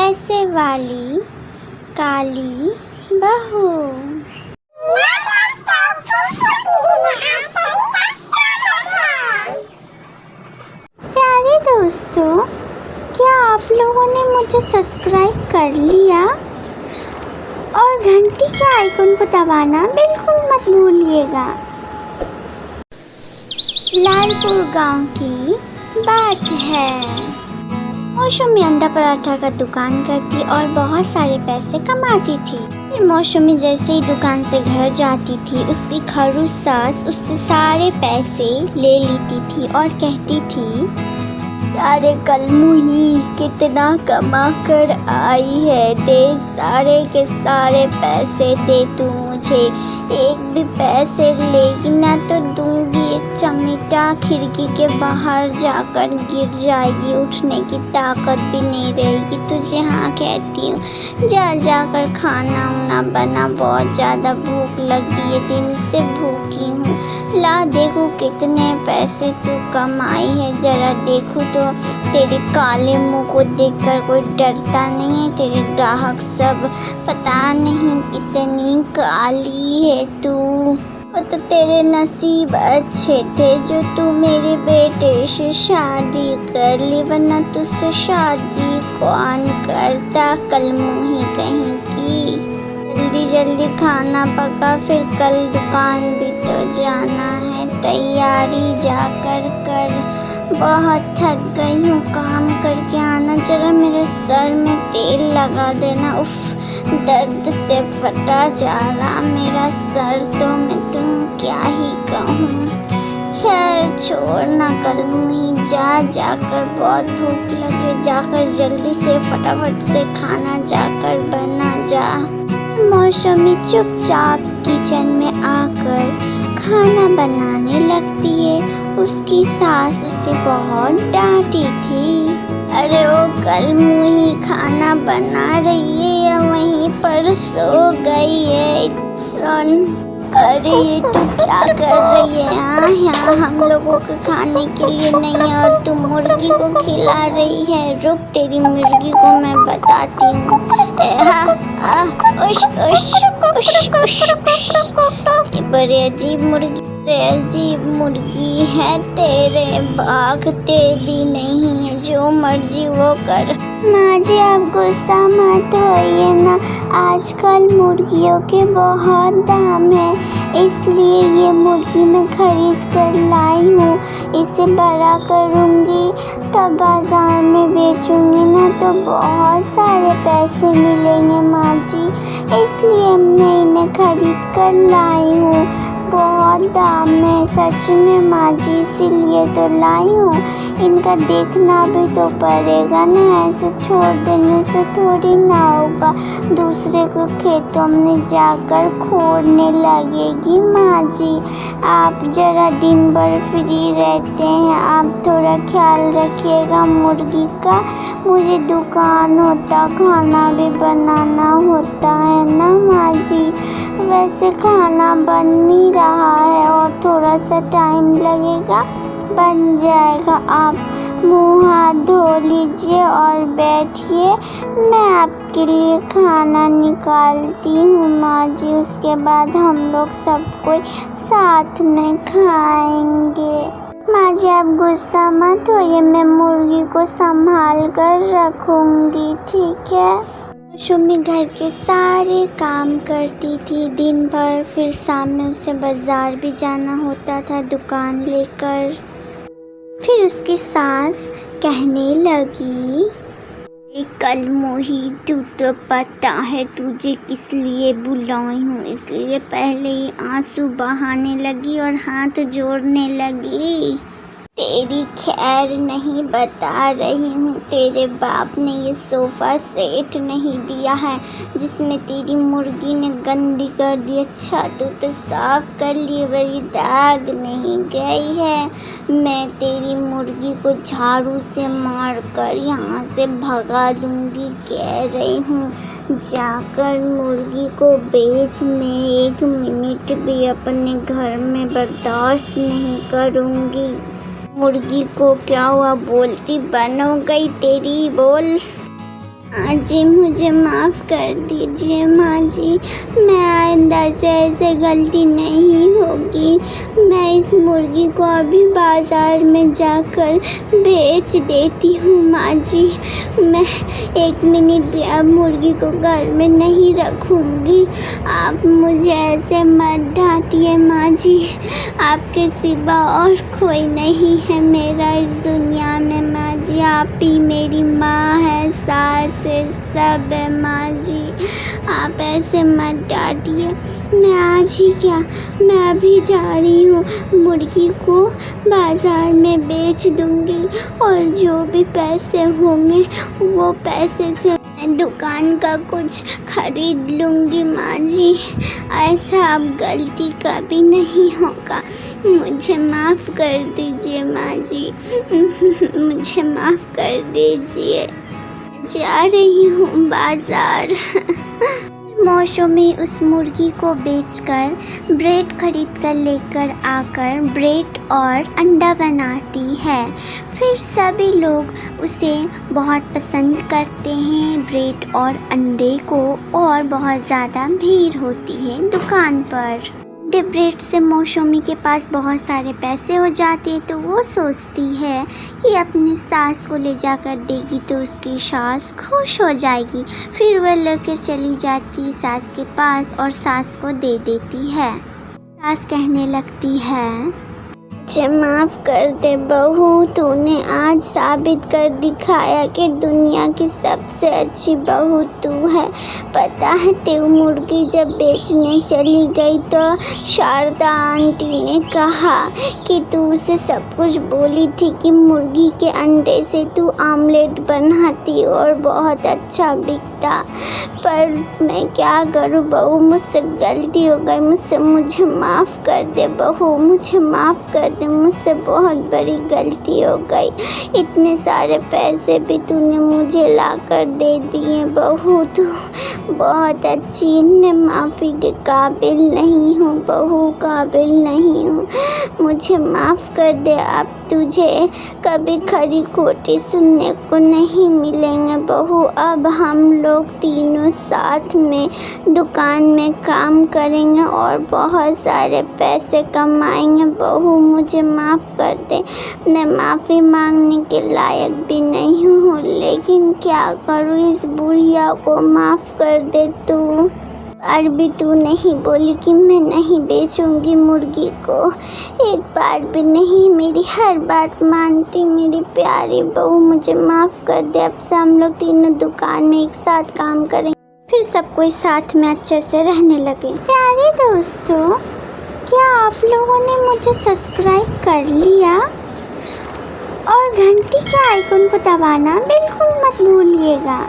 पैसे वाली काली बहू। प्यारे दोस्तों, क्या आप लोगों ने मुझे सब्सक्राइब कर लिया? और घंटी के आइकन को दबाना बिल्कुल मत भूलिएगा। लालपुर गांव की बात है। मौसमी अंडा पराठा का दुकान करती और बहुत सारे पैसे कमाती थी। फिर मौसमी जैसे ही दुकान से घर जाती थी, उसकी खड़ूस सास उससे सारे पैसे ले लेती थी और कहती थी, अरे कलमुही कितना कमा कर आई है, दे सारे के सारे पैसे दे तू मुझे, एक भी पैसे लेगी ना तो दूंगी एक चमेटा खिड़की के बाहर जाकर गिर जाएगी, उठने की ताकत भी नहीं रहेगी तुझे। हाँ कहती हूँ, जा जाकर खाना उना बना, बहुत ज़्यादा भूख लगी है, दिन से भूखी हूँ। ला देखो कितने पैसे तू कमाई है, जरा देखो तो तेरे काले मुंह को देखकर कोई डरता नहीं है। तेरे ग्राहक सब पता नहीं कितनी काली है तू। वो तो तेरे नसीब अच्छे थे जो तू मेरे बेटे से शादी कर ली, वरना तुझसे शादी कौन करता कलमुही कहीं की। जल्दी जल्दी खाना पका, फिर कल दुकान भी तो जाना है, तैयारी जाकर कर। बहुत थक गई हूँ, काम करके आना, जरा मेरे सर में तेल लगा देना। उफ, दर्द से फटा जा रहा मेरा सर, तो मैं तुम क्या ही कहूँ। खैर छोड़ना कलमुही, जा जाकर बहुत भूख लगे, जाकर जल्दी से फटाफट से खाना जाकर बना जा। मौसमी चुपचाप किचन में आकर खाना बनाने लगती है। उसकी सास उसे बहुत डांटी थी, अरे वो कलमुही खाना बना रही है या वहीं पर सो गई है। अरे ये तू क्या कर रही है? यहाँ हम लोगों को खाने के लिए नहीं है और तू मुर्गी को खिला रही है। रुक, तेरी मुर्गी को मैं बताती हूँ। बड़े अजीब मुर्गी है, तेरे भागते भी नहीं है, जो मर्जी वो कर। माँ जी आप गुस्सा मत होइए ना, आजकल मुर्गियों के बहुत दाम है, इसलिए ये मुर्गी मैं खरीद कर लाई हूँ। इसे बड़ा करूँगी तब बाजार में बेचूँगी ना तो बहुत सारे पैसे मिलेंगे माँ जी, इसलिए मैं इन्हें खरीद कर लाई हूँ। बहुत दाम है सच में माँ जी, इसीलिए तो लाई हूँ। इनका देखना भी तो पड़ेगा ना, ऐसे छोड़ देने से थोड़ी ना होगा, दूसरे को खेतों में जाकर खोदने लगेगी। माँ जी आप जरा दिन भर फ्री रहते हैं, आप थोड़ा ख्याल रखिएगा मुर्गी का। मुझे दुकान होता, खाना भी बनाना होता है ना माँ जी। वैसे खाना बन नहीं रहा है और थोड़ा सा टाइम लगेगा, बन जाएगा। आप मुँह हाथ धो लीजिए और बैठिए, मैं आपके लिए खाना निकालती हूँ माँ जी, उसके बाद हम लोग सब कोई साथ में खाएंगे। माँ जी आप गुस्सा मत होइए, मैं मुर्गी को संभाल कर रखूँगी, ठीक है। मौसमी घर के सारे काम करती थी दिन भर, फिर शाम में उसे बाजार भी जाना होता था दुकान लेकर। फिर उसकी सास कहने लगी, कलमुही तू तो पता है तुझे किस लिए बुलाई हूँ, इसलिए पहले ही आंसू बहाने लगी और हाथ जोड़ने लगी। तेरी खैर नहीं बता रही हूँ, तेरे बाप ने ये सोफ़ा सेट नहीं दिया है जिसमें तेरी मुर्गी ने गंदी कर दी। अच्छा तो साफ कर लिए, बड़ी दाग नहीं गई है। मैं तेरी मुर्गी को झाड़ू से मार कर यहाँ से भगा दूँगी, कह रही हूँ। जाकर मुर्गी को बेच, मैं 1 मिनट भी अपने घर में बर्दाश्त नहीं करूँगी। मुर्गी को क्या हुआ, बोलती बंद हो गई तेरी? बोल। माँ जी मुझे माफ़ कर दीजिए माँ जी, मैं आइंदा से ऐसे गलती नहीं होगी। मैं इस मुर्गी को अभी बाज़ार में जाकर बेच देती हूँ माँ जी। मैं 1 मिनट भी अब मुर्गी को घर में नहीं रखूँगी। आप मुझे ऐसे मत डांटिए माँ जी, आपके सिवा और कोई नहीं है मेरा इस दुनिया में माँ जी। आप ही मेरी माँ है, सास है, सब है माँ जी। आप ऐसे मत डांटिए। मैं आज ही क्या, मैं अभी जा रही हूँ, मुर्गी को बाज़ार में बेच दूँगी और जो भी पैसे होंगे वो पैसे से मैं दुकान का कुछ खरीद लूँगी माँ जी। ऐसा अब गलती कभी नहीं होगा। मुझे माफ़ कर दीजिए माँ जी, मुझे माफ़ कर दीजिए। जा रही हूँ बाज़ार। मौसमी उस मुर्गी को बेचकर ब्रेड खरीद कर लेकर आकर ब्रेड और अंडा बनाती है। फिर सभी लोग उसे बहुत पसंद करते हैं, ब्रेड और अंडे को, और बहुत ज़्यादा भीड़ होती है दुकान पर। ब्रेड से मौसमी के पास बहुत सारे पैसे हो जाते हैं, तो वो सोचती है कि अपनी सास को ले जाकर देगी तो उसकी सास खुश हो जाएगी। फिर वह लेकर चली जाती सास के पास और सास को दे देती है। सास कहने लगती है, मुझे माफ़ कर दे बहू, तूने आज साबित कर दिखाया कि दुनिया की सबसे अच्छी बहू तू है। पता है तेरी मुर्गी जब बेचने चली गई तो शारदा आंटी ने कहा कि तू उसे सब कुछ बोली थी कि मुर्गी के अंडे से तू आमलेट बनाती और बहुत अच्छा बिकता। पर मैं क्या करूँ बहू, मुझसे गलती हो गई, मुझे माफ़ कर दे बहू, मुझे माफ़ कर दे, मुझसे बहुत बड़ी गलती हो गई। इतने सारे पैसे भी तूने मुझे लाकर दे दिए बहू, तू बहुत अच्छी। मैं माफ़ी के काबिल नहीं हूँ बहू, काबिल नहीं हूँ, मुझे माफ़ कर दे। अब तुझे कभी खरी खोटी सुनने को नहीं मिलेंगे बहू। अब हम लोग तीनों साथ में दुकान में काम करेंगे और बहुत सारे पैसे कमाएंगे बहू, मुझे माफ़ कर दे। मैं माफ़ी मांगने के लायक भी नहीं हूँ, लेकिन क्या करूँ, इस बुढ़िया को माफ़ कर दे तू। बार भी तू नहीं बोली कि मैं नहीं बेचूंगी मुर्गी को, एक बार भी नहीं, मेरी हर बात मानती मेरी प्यारी बहू, मुझे माफ़ कर दे। अब से हम लोग तीनों दुकान में एक साथ काम करेंगे, फिर सब कोई साथ में अच्छे से रहने लगे। प्यारे दोस्तों, क्या आप लोगों ने मुझे सब्सक्राइब कर लिया? और घंटी के आइकन को दबाना बिल्कुल मत भूलिएगा।